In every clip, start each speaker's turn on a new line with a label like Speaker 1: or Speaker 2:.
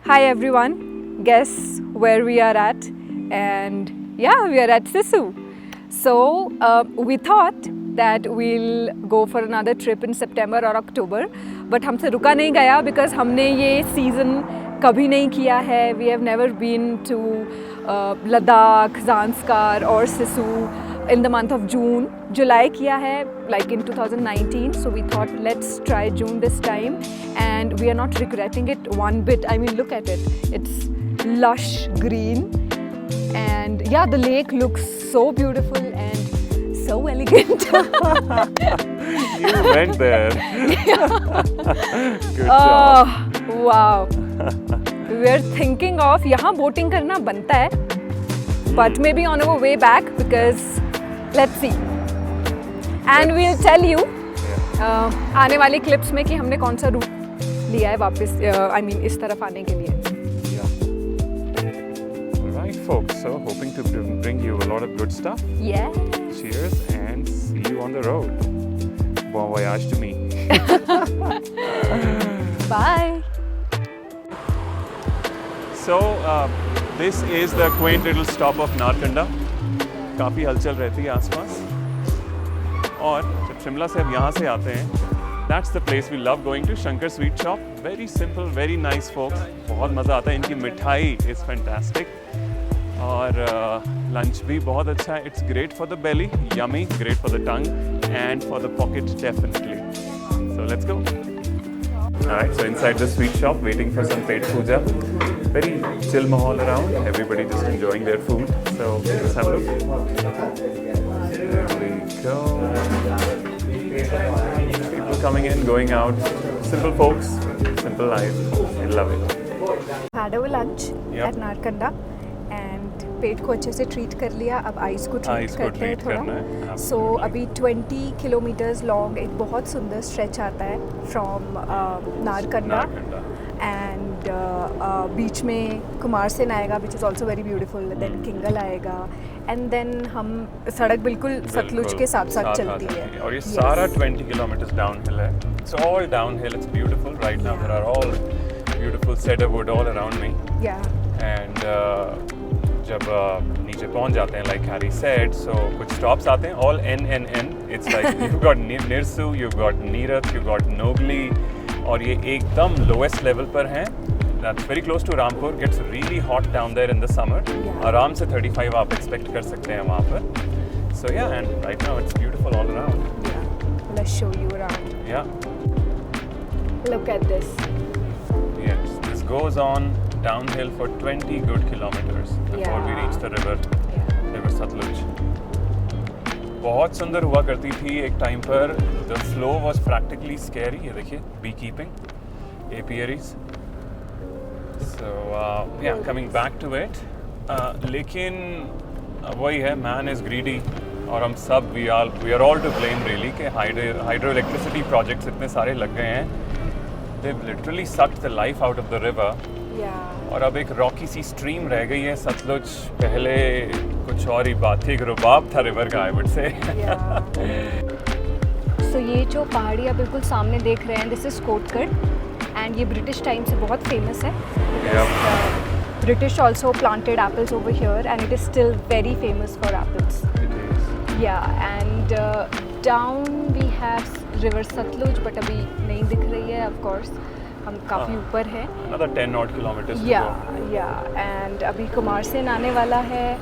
Speaker 1: Hi everyone, guess where we are at? And yeah, we are at Sisu. So we thought that we'll go for another trip in September or October, but हमसे रुका नहीं गया because हमने ये season कभी नहीं किया है. We have never been to Ladakh, Zanskar or Sisu in the month of June. July किया है like in 2019, so we thought let's try June this time, and we are not regretting it one bit. I mean, look at it, it's lush green, and yeah, the lake looks so beautiful and so elegant.
Speaker 2: You went there. Good job.
Speaker 1: Wow. We are thinking of यहाँ boating करना बनता है, but maybe on our way back, because let's see. And we'll tell you आने वाले clips में कि हमने कौन सा route लिया है वापस, I mean इस तरफ आने के लिए.
Speaker 2: Alright folks, so hoping to bring you a lot of good stuff.
Speaker 1: Yeah.
Speaker 2: Cheers and see you on the road. Bon voyage to me.
Speaker 1: Bye.
Speaker 2: So this is the quaint little stop of Narkanda. काफ़ी हलचल रहती है आसपास. और जब शिमला से अब यहाँ से आते हैं, that's the place we love going to. Shankar Sweet Shop. Very simple, very nice folks. बहुत मज़ा आता है. इनकी मिठाई is fantastic. और lunch भी बहुत अच्छा है. It's great for the belly, yummy, great for the tongue, and for the pocket definitely. So let's go. Alright, so inside the sweet shop, waiting for some paid puja. Very chill mahal around. Everybody just enjoying their food. So let's have a look. There we go. People coming in, going out. Simple folks, simple life. I love it.
Speaker 1: Had our lunch at Narkanda and पेट को अच्छे से treat कर लिया. अब ice को treat करते हैं थोड़ा. सो अभी 20 किलोमीटर्स लॉन्ग एक बहुत सुंदर स्ट्रेच आता है फ्रॉम नारकंडा, एंड बीच में कुमारसेन आएगा which is also very beautiful. Then Kingal आएगा, एंड देन हम सड़क बिल्कुल सतलुज के साथ साथ चलती है.
Speaker 2: और ये सारा 20 किलोमीटर्स डाउनहिल है. It's all downhill. It's beautiful. Right now there are all beautiful cedar wood all around me.
Speaker 1: Yeah
Speaker 2: and जब नीचे पहुंच जाते हैं, लाइक हैरी सेड, सो कुछ स्टॉप्स आते हैं, all in. It's like you got Nirsu, you got Nirath, you got Nogli, और ये एकदम लोएस्ट लेवल पर हैं. That's very close to Rampur. Gets really hot down there in the summer. आराम से 35 आप एक्सपेक्ट कर सकते हैं वहाँ पर. So yeah, and right now it's beautiful all around.
Speaker 1: Let's show you around.
Speaker 2: Yeah,
Speaker 1: look at this.
Speaker 2: Yes, this goes on downhill for 20 good kilometers before we reach the river Satluj. बहुत सुंदर हुआ करती थी एक time पर. The flow was practically scary. ये देखिए, beekeeping, apiaries. So yeah, coming back to it. लेकिन वही है, man is greedy, और हम सब we are all to blame really कि hydroelectricity projects इतने सारे लग गए हैं. They've literally sucked the life out of the river. और अब एक रॉकी सी स्ट्रीम रह गई है सतलुज. पहले कुछ और ही बात थी, एक रुबाब था रिवर का, आई वुड से.
Speaker 1: सो ये जो पहाड़ियाँ बिल्कुल सामने देख रहे हैं, दिस इज कोटगढ़, एंड ये ब्रिटिश टाइम से बहुत फेमस है. British also planted apples over here, and it is still very famous for apples. Yeah, and down we have river Sutlej, but अभी नहीं दिख रही है. ऑफ कोर्स हम काफ़ी ऊपर हैं.
Speaker 2: Another 10 odd kilometers to
Speaker 1: go. And अभी कुमारसेन आने वाला है,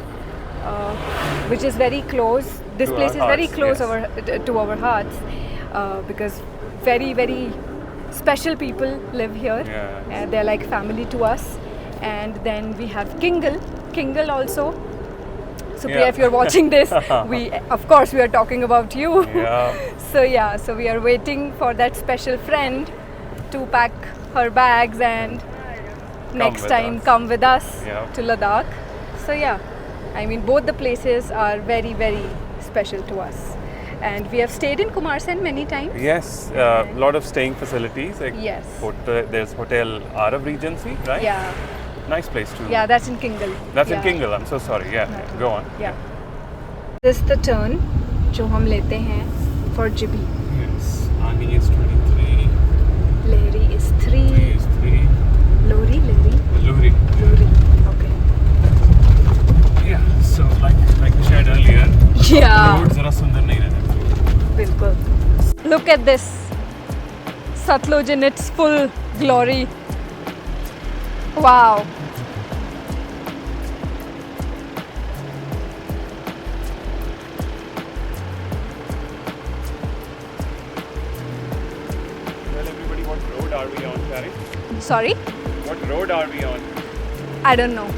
Speaker 1: which is very close. This place is very close to our hearts, because very, very special people live here. They're like family to us. And then we have Kingal also. So Priya, if you're watching this, of course we are talking about you. So we are waiting for that special friend to pack her bags and next time come with us to Ladakh. So yeah, I mean both the places are very, very special to us, and we have stayed in Kumarsen many times.
Speaker 2: Yes, lot of staying facilities.
Speaker 1: Yes.
Speaker 2: There's Hotel Arav Regency, right?
Speaker 1: Yeah.
Speaker 2: Nice place too.
Speaker 1: Yeah, that's in Kingal.
Speaker 2: That's in Kingal. I'm so sorry. Yeah, go on.
Speaker 1: Yeah. This is the turn जो हम लेते हैं for Jibi.
Speaker 2: Yes. Ani is 23.
Speaker 1: Lehri is 3.
Speaker 2: Is 3.
Speaker 1: Lori. at this. Satluj in its full glory. Wow.
Speaker 2: Tell everybody what road are we on, Carrie?
Speaker 1: Sorry?
Speaker 2: What road are we on?
Speaker 1: I don't know.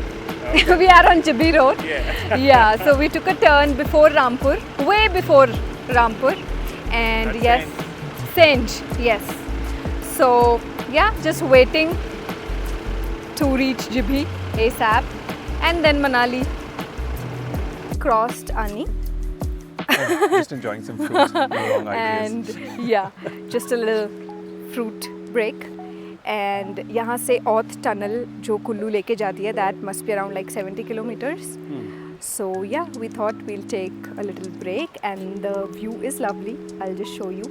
Speaker 1: We are on Jibhi Road.
Speaker 2: Yeah.
Speaker 1: Yeah, so we took a turn before Rampur, way before Rampur. And
Speaker 2: That's
Speaker 1: yes, Senj, yes. So yeah, just waiting to reach Jibhi ASAP. And then Manali. Crossed Ani.
Speaker 2: Just enjoying some fruits. No wrong
Speaker 1: And
Speaker 2: ideas.
Speaker 1: yeah, just a little fruit break. And यहाँ से Auth tunnel जो कुल्लू लेके जाती है, that must be around like 70 kilometers. So yeah, we thought we'll take a little break, and the view is lovely. I'll just show you.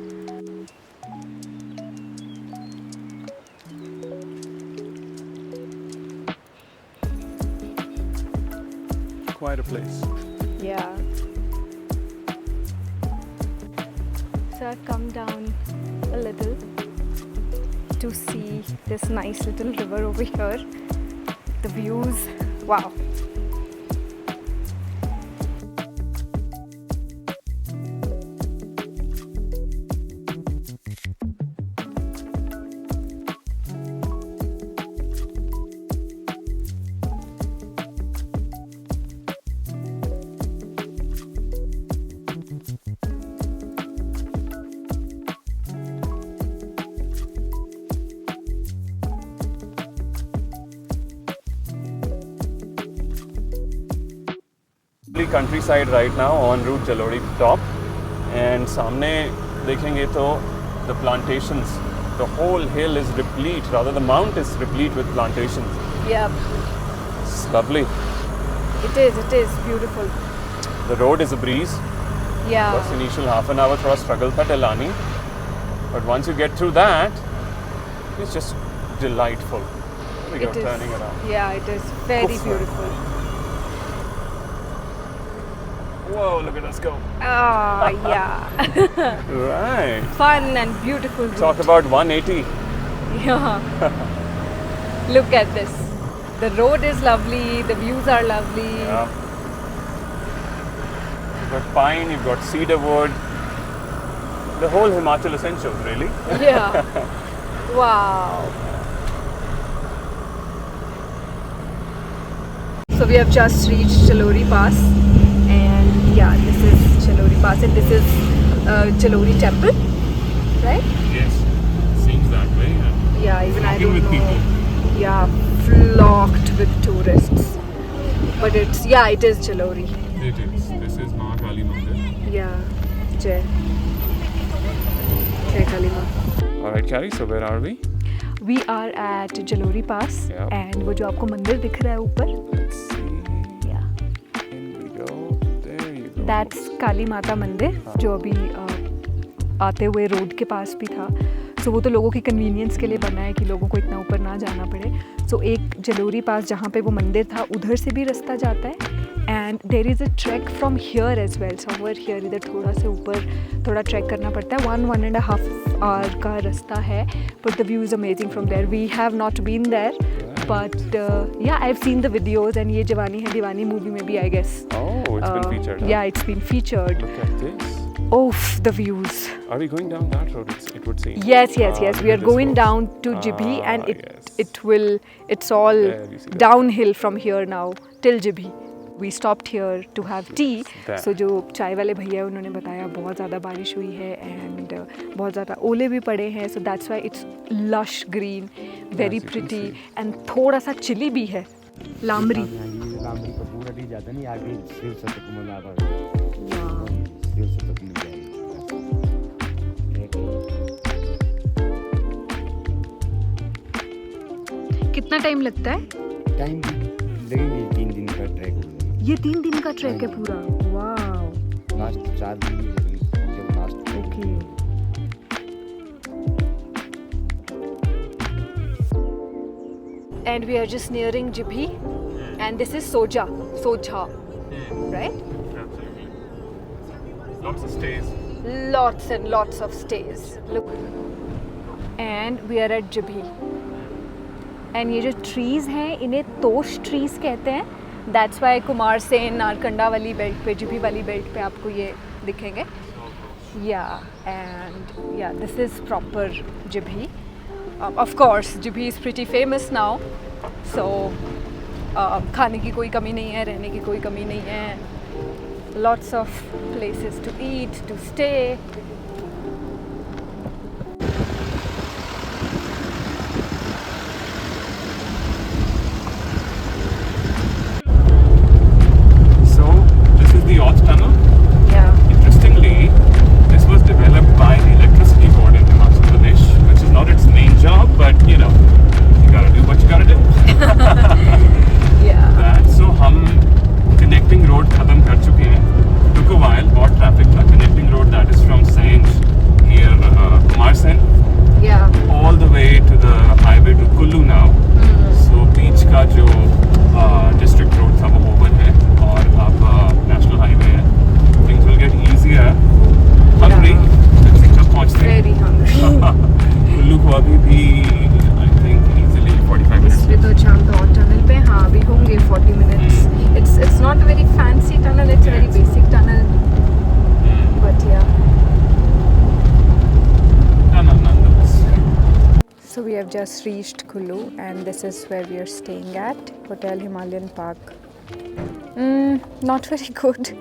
Speaker 2: Quite a place.
Speaker 1: Yeah. So I've come down a little to see this nice little river over here. The views, wow.
Speaker 2: Countryside right now on route Jalori top, and सामने देखेंगे तो the plantations, the whole hill is replete, rather the mount is replete with plantations.
Speaker 1: Yep,
Speaker 2: It's lovely.
Speaker 1: it is beautiful.
Speaker 2: The road is a breeze.
Speaker 1: Yeah.
Speaker 2: First initial half an hour थोड़ा struggle था Delani, but once you get through that, it's just delightful. There we go,
Speaker 1: It is.
Speaker 2: turning around.
Speaker 1: Yeah, it is very
Speaker 2: Oof.
Speaker 1: beautiful.
Speaker 2: Whoa, look at us go.
Speaker 1: Ah, yeah.
Speaker 2: Right.
Speaker 1: Fun and beautiful
Speaker 2: Talk
Speaker 1: route.
Speaker 2: about 180.
Speaker 1: Yeah. Look at this. The road is lovely, the views are lovely.
Speaker 2: Yeah. You've got pine, you've got cedar wood. The whole Himachal essentials, really.
Speaker 1: Yeah. Wow. So we have just reached Jalori Pass, and yeah, this is Jalori Pass, and this is Jalori Temple, right?
Speaker 2: Yes, seems that way.
Speaker 1: Yeah, even I
Speaker 2: Flocking
Speaker 1: don't
Speaker 2: with
Speaker 1: know.
Speaker 2: people.
Speaker 1: Yeah, flocked with tourists. But it is Jalori.
Speaker 2: It is. This is Mahakali Mandir.
Speaker 1: Yeah, Jai. Jai Kali Ma.
Speaker 2: All right, Carrie. So where are we?
Speaker 1: We are at Jalori Pass,
Speaker 2: Yep.
Speaker 1: and वो जो आपको मंदिर दिख रहा है ऊपर,
Speaker 2: Let's see.
Speaker 1: yeah,
Speaker 2: In we go. There you go.
Speaker 1: that's काली माता मंदिर जो अभी आते हुए रोड के पास भी था. सो वो तो लोगों की कन्वीनियंस के लिए बना है कि लोगों को इतना ऊपर ना जाना पड़े. सो एक जलोरी पास जहाँ पे वो मंदिर था उधर से भी रास्ता जाता है, and there is a track from here as well, somewhere here, इधर थोड़ा से ऊपर थोड़ा ट्रैक करना पड़ता है. 1.5 hour का रास्ता है, but the view is amazing from there. We have not been there, but yeah I have seen the videos, and Yeh Jawaani Hai Deewani movie में भी I guess.
Speaker 2: Oh, it's been featured.
Speaker 1: Yeah, it's been featured.
Speaker 2: Look at this.
Speaker 1: Oh, the views.
Speaker 2: Are we going down that road? It would seem.
Speaker 1: Yes.
Speaker 2: Look
Speaker 1: We are
Speaker 2: at this
Speaker 1: going
Speaker 2: road.
Speaker 1: down to Jibhi, and
Speaker 2: yes.
Speaker 1: it's all
Speaker 2: There you see that.
Speaker 1: downhill from here now till Jibhi. We stopped here to have tea.
Speaker 2: That.
Speaker 1: So जो चाय वाले भैया उन्होंने बताया बहुत ज़्यादा बारिश हुई है, and बहुत ज़्यादा ओले भी पड़े हैं. So that's why it's lush green, very
Speaker 2: Yes, you can
Speaker 1: pretty,
Speaker 2: see.
Speaker 1: and थोड़ा सा चिली भी है. लामरी.
Speaker 3: लामरी का पूरा नहीं जाता नहीं, आगे शिव शतक में लगा शिव शतक मिल जाएगी.
Speaker 1: कितना टाइम लगता है?
Speaker 3: टाइम लगेंगे 3 दिन का ट्रैक होगा.
Speaker 1: ये 3 दिन का ट्रैक है पूरा. वाह.
Speaker 3: लास्ट 4 दिन जब last
Speaker 1: Okay. And we are just nearing Jibhi, and this is Soja, right?
Speaker 2: Absolutely. Lots of stays.
Speaker 1: lots and lots of stays. Look, and we are at Jibhi. And ये जो trees हैं इन्हें तोश trees कहते हैं. That's why Kumar Sen Narkanda वाली belt पे, जिभी वाली belt पे आपको ये दिखेंगे. Yeah, and yeah, this is proper Jibhi. Of course, Jibhi is pretty famous now. So खाने की कोई कमी नहीं है, रहने की कोई कमी नहीं है. Lots of places to eat, to stay.
Speaker 2: So this is the Oth Tunnel.
Speaker 1: Yeah.
Speaker 2: Interestingly, this was developed by the Electricity Board in Himachal Pradesh, which is not its main job, but you know, you gotta do what you gotta do.
Speaker 1: Yeah.
Speaker 2: That, so हम connecting road खत्म कर चुके हैं. Took a while, बहुत traffic था. Connecting road that is from Sanj near Kumarsen
Speaker 1: Yeah.
Speaker 2: all the way to the highway to Kullu now. So beach का जो district road था वो over है और अब national highway है. Things will get easier. Hungry. Let's see कब पहुँचते हैं.
Speaker 1: Very hungry.
Speaker 2: कुल्लू को अभी भी I think easily 45 minutes.
Speaker 1: इसलिए तो हम तो और टनल पे हाँ अभी होंगे 40 minutes. It's not a very fancy tunnel. It's a very basic tunnel. But yeah.
Speaker 2: Nonetheless.
Speaker 1: So we have just reached Kullu and this is where we are staying at, Hotel Himalayan Park. Not very good,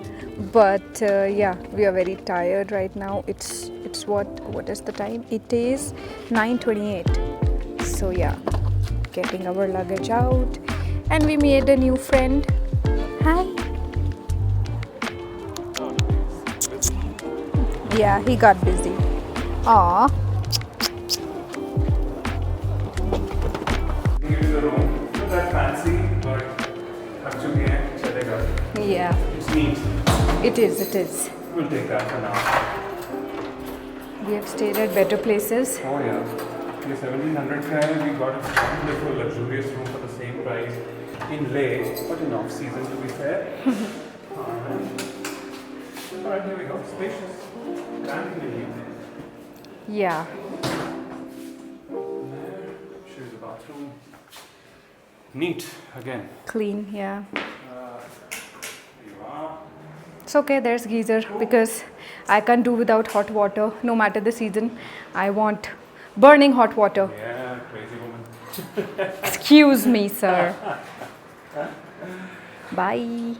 Speaker 1: but yeah, we are very tired right now. It's what is the time? It is 9:28. So yeah, getting our luggage out, and we made a new friend. Hi. Yeah, he got busy. Aww.
Speaker 2: Here is the room. Not that fancy, but थक चुके हैं, चलेगा.
Speaker 1: Yeah,
Speaker 2: It's neat.
Speaker 1: it is. It is.
Speaker 2: We'll take that for now.
Speaker 1: We have stayed at better places.
Speaker 2: Oh yeah. ये 1700 का है. We got a wonderful luxurious room for the same price in Leh, but in off season to be fair. Alright. Alright, here we go. Spacious. Grand menu.
Speaker 1: Yeah.
Speaker 2: Shows the bathroom. Neat again.
Speaker 1: Clean, yeah.
Speaker 2: Here you are.
Speaker 1: It's okay, there's geyser because I can't do without hot water no matter the season. I want burning hot water.
Speaker 2: Yeah, crazy woman.
Speaker 1: Excuse me, sir. Bye.